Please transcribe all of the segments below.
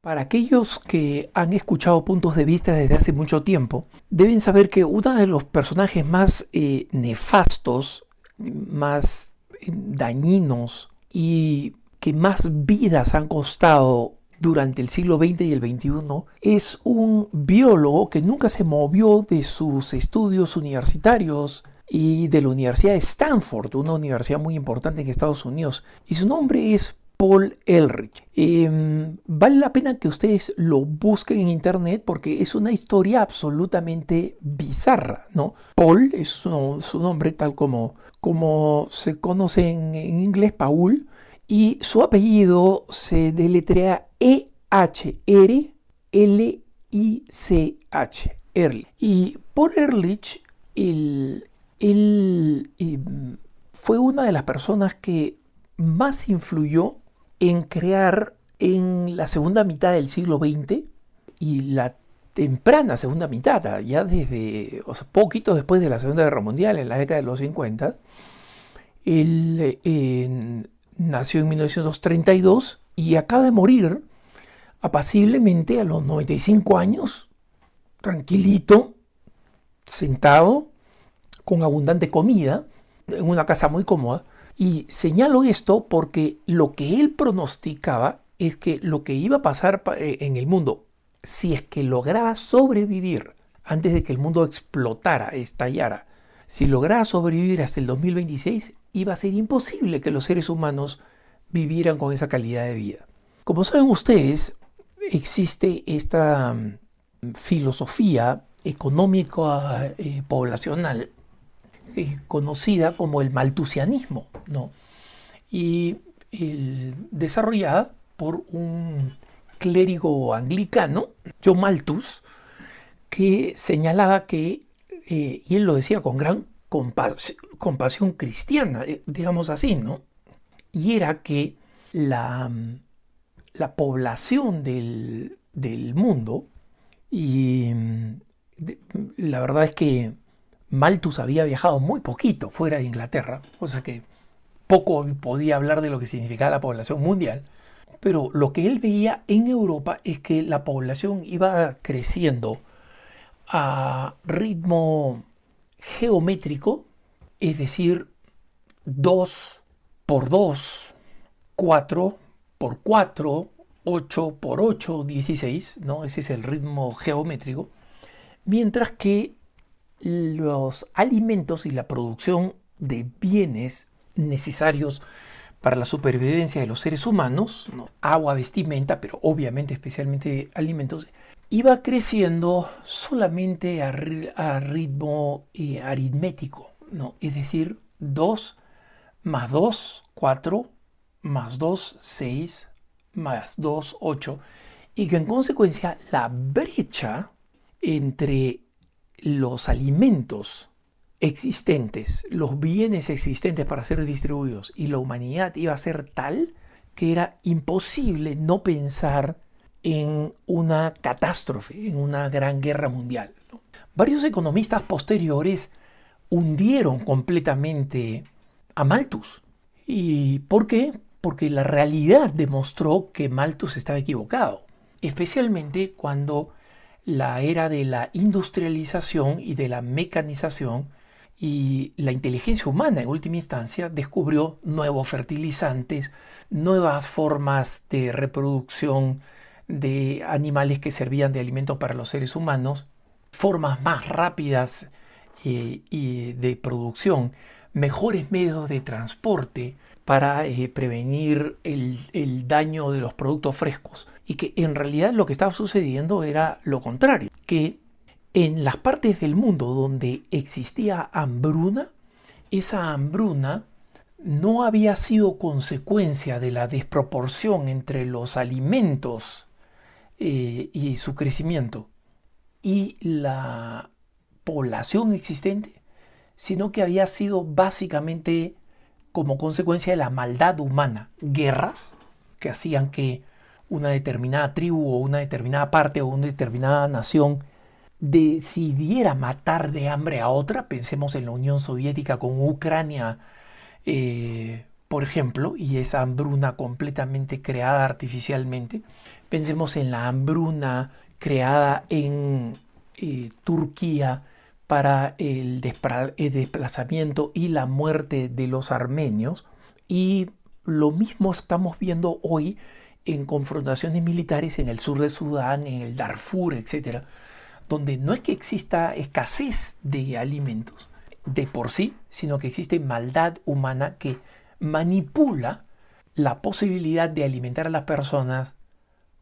Para aquellos que han escuchado puntos de vista desde hace mucho tiempo, deben saber que uno de los personajes más nefastos, más dañinos y que más vidas han costado durante el siglo XX y el XXI es un biólogo que nunca se movió de sus estudios universitarios y de la Universidad de Stanford, una universidad muy importante en Estados Unidos, y su nombre es Paul Ehrlich. Vale la pena que ustedes lo busquen en internet porque es una historia absolutamente bizarra, ¿no? Paul es su nombre tal como se conoce en inglés, Paul, y su apellido se deletrea Ehrlich, Ehrlich. Y Paul Ehrlich, él fue una de las personas que más influyó en crear en la segunda mitad del siglo XX y la temprana segunda mitad, ya desde, o sea, poquito después de la Segunda Guerra Mundial, en la década de los 50, él nació en 1932 y acaba de morir apaciblemente a los 95 años, tranquilito, sentado, con abundante comida, en una casa muy cómoda. Y señalo esto porque lo que él pronosticaba es que lo que iba a pasar en el mundo, si es que lograba sobrevivir antes de que el mundo explotara, estallara, si lograba sobrevivir hasta el 2026, iba a ser imposible que los seres humanos vivieran con esa calidad de vida. Como saben ustedes, existe esta filosofía económica poblacional conocida como el malthusianismo, ¿no? Y desarrollada por un clérigo anglicano, John Malthus, que señalaba que, y él lo decía con gran compasión cristiana, digamos así, ¿no? Y era que la población del mundo, y la verdad es que Malthus había viajado muy poquito fuera de Inglaterra, o sea que poco podía hablar de lo que significaba la población mundial, pero lo que él veía en Europa es que la población iba creciendo a ritmo geométrico, es decir, 2 por 2, 4 por 4, 8 por 8, 16, ¿no? Ese es el ritmo geométrico, mientras que los alimentos y la producción de bienes necesarios para la supervivencia de los seres humanos, ¿no? Agua, vestimenta, pero obviamente especialmente alimentos, iba creciendo solamente a ritmo aritmético, ¿no? Es decir, 2 más 2, 4, más 2, 6, más 2, 8, y que en consecuencia la brecha entre los alimentos existentes, los bienes existentes para ser distribuidos y la humanidad iba a ser tal que era imposible no pensar en una catástrofe, en una gran guerra mundial, ¿no? Varios economistas posteriores hundieron completamente a Malthus. ¿Y por qué? Porque la realidad demostró que Malthus estaba equivocado, especialmente cuando la era de la industrialización y de la mecanización y la inteligencia humana en última instancia descubrió nuevos fertilizantes, nuevas formas de reproducción de animales que servían de alimento para los seres humanos, formas más rápidas y de producción, mejores medios de transporte para prevenir el daño de los productos frescos. Y que en realidad lo que estaba sucediendo era lo contrario, que en las partes del mundo donde existía hambruna, esa hambruna no había sido consecuencia de la desproporción entre los alimentos y su crecimiento y la población existente, sino que había sido básicamente como consecuencia de la maldad humana, guerras que hacían que una determinada tribu o una determinada parte o una determinada nación decidiera matar de hambre a otra. Pensemos en la Unión Soviética con Ucrania por ejemplo, y esa hambruna completamente creada artificialmente. Pensemos en la hambruna creada en Turquía para el desplazamiento y la muerte de los armenios. Y lo mismo estamos viendo hoy en confrontaciones militares en el sur de Sudán, en el Darfur, etcétera, donde no es que exista escasez de alimentos de por sí, sino que existe maldad humana que manipula la posibilidad de alimentar a las personas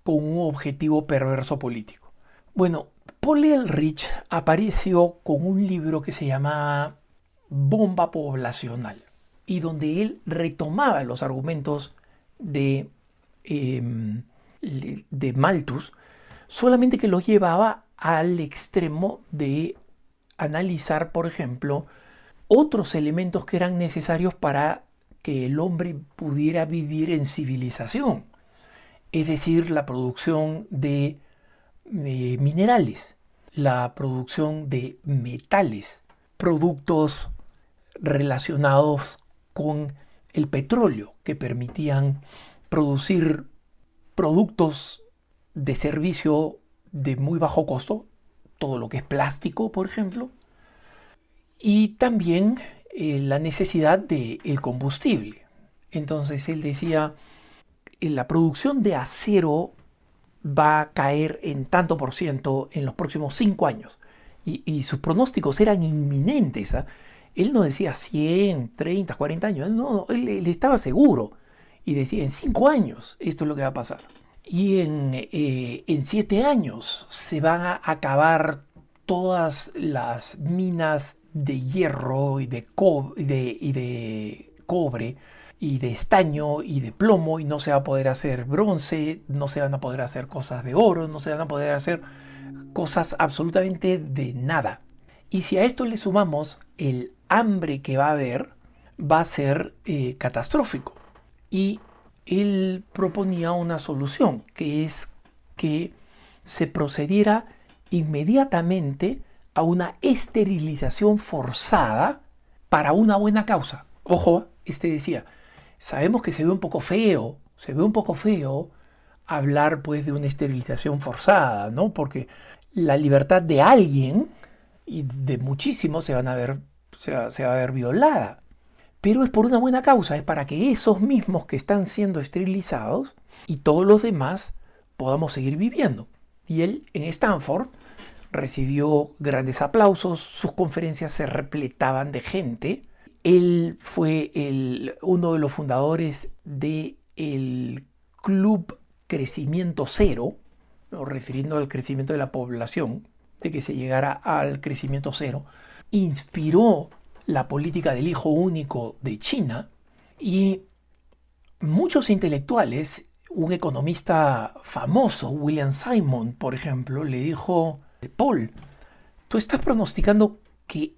con un objetivo perverso político. Bueno, Paul Ehrlich apareció con un libro que se llamaba Bomba Poblacional y donde él retomaba los argumentos de Malthus, solamente que los llevaba al extremo de analizar, por ejemplo, otros elementos que eran necesarios para que el hombre pudiera vivir en civilización, es decir, la producción de minerales, la producción de metales, productos relacionados con el petróleo que permitían producir productos de servicio de muy bajo costo, todo lo que es plástico, por ejemplo, y también la necesidad del combustible. Entonces él decía, la producción de acero va a caer en tanto por ciento en los próximos 5 años. Y sus pronósticos eran inminentes. ¿Ah? Él no decía 100, 30, 40 años. No, él estaba seguro. Y decía, en 5 años esto es lo que va a pasar. Y en 7 años se van a acabar todas las minas de hierro y de cobre y de estaño y de plomo, y no se va a poder hacer bronce, no se van a poder hacer cosas de oro, no se van a poder hacer cosas absolutamente de nada. Y si a esto le sumamos el hambre que va a haber, va a ser catastrófico. Y él proponía una solución, que es que se procediera inmediatamente a una esterilización forzada para una buena causa. Ojo, decía, sabemos que se ve un poco feo hablar pues de una esterilización forzada, ¿no? Porque la libertad de alguien y de muchísimos se va a ver violada. Pero es por una buena causa, es para que esos mismos que están siendo esterilizados y todos los demás podamos seguir viviendo. Y él en Stanford recibió grandes aplausos, sus conferencias se repletaban de gente. Él fue uno de los fundadores del Club Crecimiento Cero, ¿no? Refiriendo al crecimiento de la población, de que se llegara al crecimiento cero. Inspiró la política del hijo único de China y muchos intelectuales, un economista famoso, William Simon, por ejemplo, le dijo, Paul, tú estás pronosticando que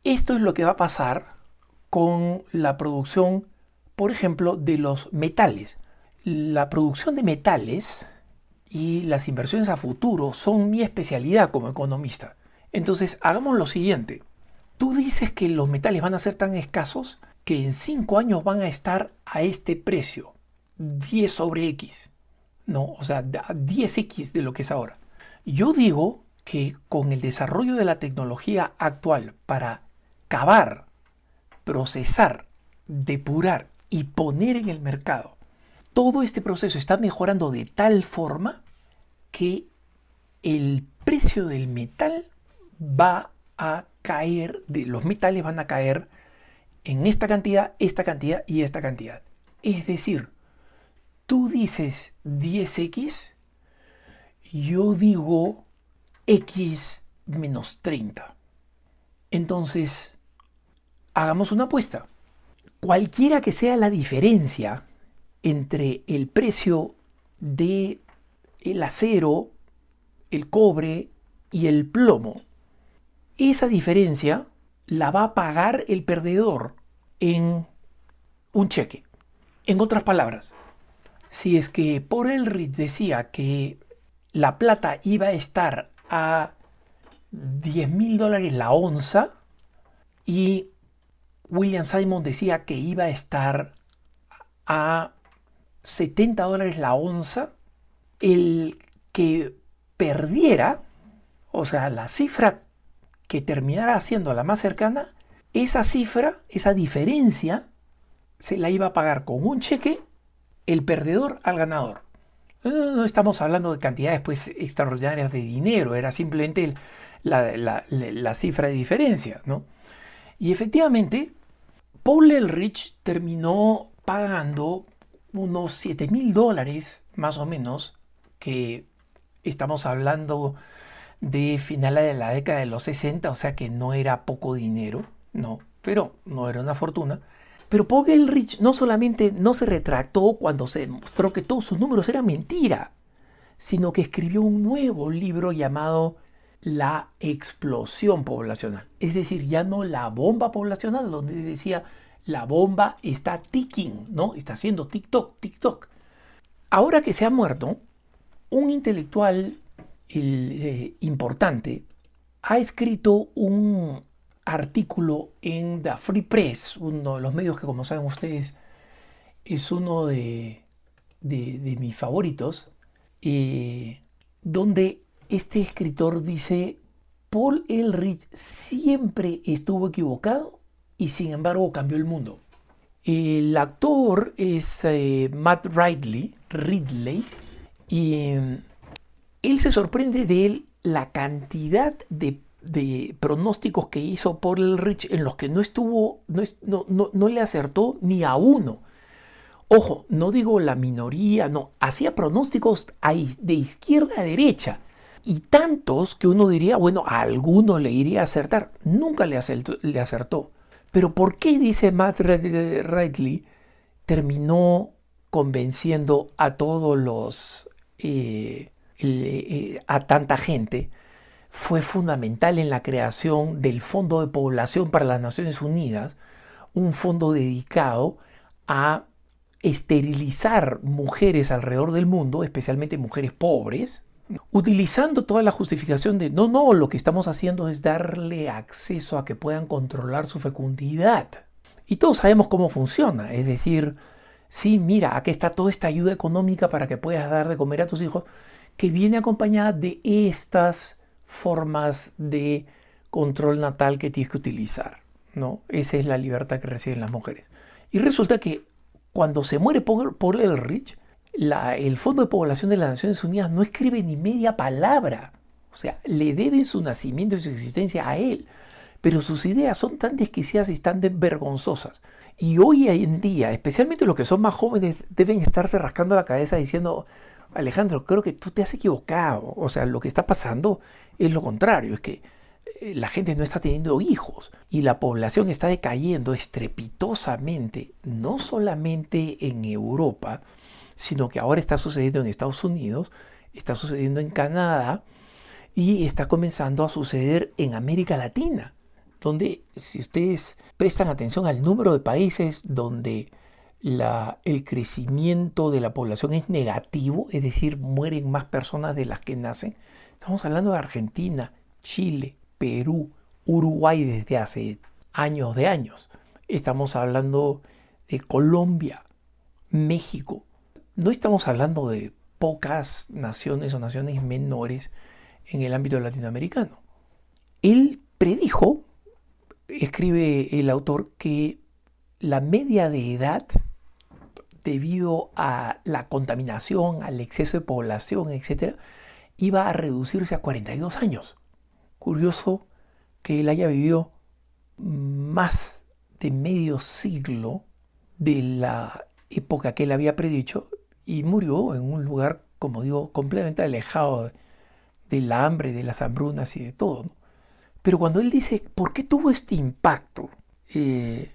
esto es lo que va a pasar con la producción, por ejemplo, de los metales. La producción de metales y las inversiones a futuro son mi especialidad como economista. Entonces, hagamos lo siguiente. Tú dices que los metales van a ser tan escasos que en 5 años van a estar a este precio, 10 sobre X, ¿no? O sea, 10X de lo que es ahora. Yo digo que con el desarrollo de la tecnología actual para cavar, procesar, depurar y poner en el mercado, todo este proceso está mejorando de tal forma que el precio del metal va a caer, los metales van a caer en esta cantidad y esta cantidad. Es decir, tú dices 10X, yo digo X menos 30. Entonces, hagamos una apuesta. Cualquiera que sea la diferencia entre el precio del acero, el cobre y el plomo, esa diferencia la va a pagar el perdedor en un cheque. En otras palabras, si es que Paul Ehrlich decía que la plata iba a estar a $10,000 la onza y William Simon decía que iba a estar a $70 la onza. El que perdiera, o sea, la cifra que terminara siendo la más cercana, esa cifra, esa diferencia, se la iba a pagar con un cheque el perdedor al ganador. No estamos hablando de cantidades pues extraordinarias de dinero, era simplemente la cifra de diferencia, ¿no? Y efectivamente, Paul Ehrlich terminó pagando unos $7.000 más o menos, que estamos hablando de finales de la década de los 60, o sea que no era poco dinero, no, pero no era una fortuna. Pero Paul Ehrlich no solamente no se retractó cuando se demostró que todos sus números eran mentira, sino que escribió un nuevo libro llamado La explosión poblacional. Es decir, ya no la bomba poblacional, donde decía la bomba está ticking, ¿no? Está haciendo TikTok, TikTok. Ahora que se ha muerto, un intelectual importante ha escrito un artículo en The Free Press, uno de los medios que, como saben ustedes, es uno de mis favoritos, donde este escritor dice: Paul Ehrlich siempre estuvo equivocado y sin embargo cambió el mundo. El actor es Matt Ridley, y él se sorprende de la cantidad de pronósticos que hizo Paul Ehrlich en los que no le acertó ni a uno. Ojo, no digo la minoría, no, hacía pronósticos ahí de izquierda a derecha, y tantos que uno diría, bueno, a alguno le iría a acertar. Nunca le acertó. Pero ¿por qué, dice Matt Ridley, terminó convenciendo a todos a tanta gente? Fue fundamental en la creación del Fondo de Población para las Naciones Unidas, un fondo dedicado a esterilizar mujeres alrededor del mundo, especialmente mujeres pobres, utilizando toda la justificación de no, lo que estamos haciendo es darle acceso a que puedan controlar su fecundidad. Y todos sabemos cómo funciona, es decir, sí, mira, aquí está toda esta ayuda económica para que puedas dar de comer a tus hijos, que viene acompañada de estas formas de control natal que tienes que utilizar, ¿no? Esa es la libertad que reciben las mujeres. Y resulta que cuando se muere Paul Ehrlich, el Fondo de Población de las Naciones Unidas no escribe ni media palabra. O sea, le deben su nacimiento y su existencia a él. Pero sus ideas son tan desquiciadas y tan vergonzosas. Y hoy en día, especialmente los que son más jóvenes, deben estarse rascando la cabeza diciendo: Alejandro, creo que tú te has equivocado. O sea, lo que está pasando es lo contrario. Es que la gente no está teniendo hijos y la población está decayendo estrepitosamente, no solamente en Europa, sino que ahora está sucediendo en Estados Unidos, está sucediendo en Canadá y está comenzando a suceder en América Latina, donde, si ustedes prestan atención al número de países donde el crecimiento de la población es negativo, es decir, mueren más personas de las que nacen, estamos hablando de Argentina, Chile, Perú, Uruguay desde hace años de años. Estamos hablando de Colombia, México. No estamos hablando de pocas naciones o naciones menores en el ámbito latinoamericano. Él predijo, escribe el autor, que la media de edad, debido a la contaminación, al exceso de población, etc., iba a reducirse a 42 años. Curioso que él haya vivido más de medio siglo de la época que él había predicho y murió en un lugar, como digo, completamente alejado de la hambre, de las hambrunas y de todo, ¿no? Pero cuando él dice, ¿por qué tuvo este impacto? Él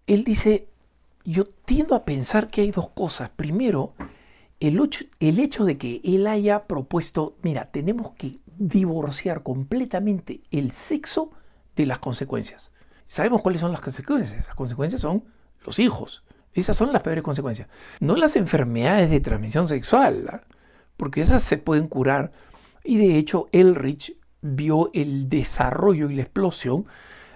dice, yo tiendo a pensar que hay dos cosas. Primero, el hecho de que él haya propuesto, mira, tenemos que divorciar completamente el sexo de las consecuencias. Sabemos cuáles son las consecuencias. Las consecuencias son los hijos. Esas son las peores consecuencias. No las enfermedades de transmisión sexual, ¿eh? Porque esas se pueden curar. Y de hecho, Ehrlich vio el desarrollo y la explosión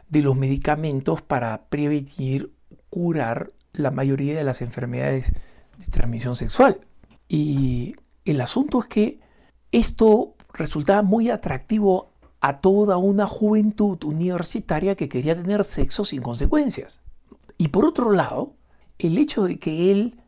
de los medicamentos para prevenir, curar la mayoría de las enfermedades de transmisión sexual. Y el asunto es que esto resultaba muy atractivo a toda una juventud universitaria que quería tener sexo sin consecuencias. Y por otro lado, el hecho de que él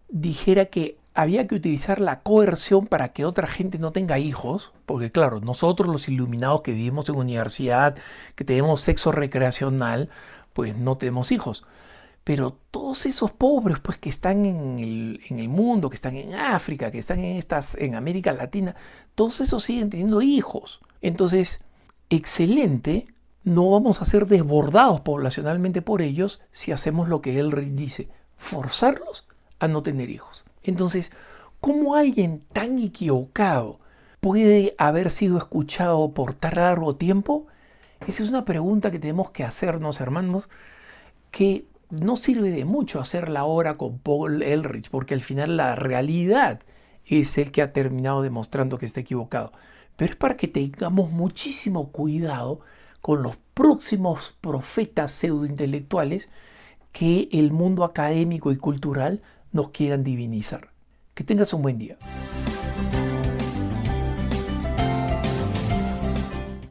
dijera que había que utilizar la coerción para que otra gente no tenga hijos, porque claro, nosotros los iluminados que vivimos en universidad, que tenemos sexo recreacional, pues no tenemos hijos. Pero todos esos pobres pues que están en el mundo, que están en África, que están en América Latina, todos esos siguen teniendo hijos. Entonces, excelente, no vamos a ser desbordados poblacionalmente por ellos si hacemos lo que él dice, forzarlos a no tener hijos. Entonces, ¿cómo alguien tan equivocado puede haber sido escuchado por tan largo tiempo? Esa es una pregunta que tenemos que hacernos, hermanos, que no sirve de mucho hacerla ahora con Paul Ehrlich, porque al final la realidad es el que ha terminado demostrando que está equivocado. Pero es para que tengamos muchísimo cuidado con los próximos profetas pseudointelectuales que el mundo académico y cultural nos quieran divinizar. Que tengas un buen día.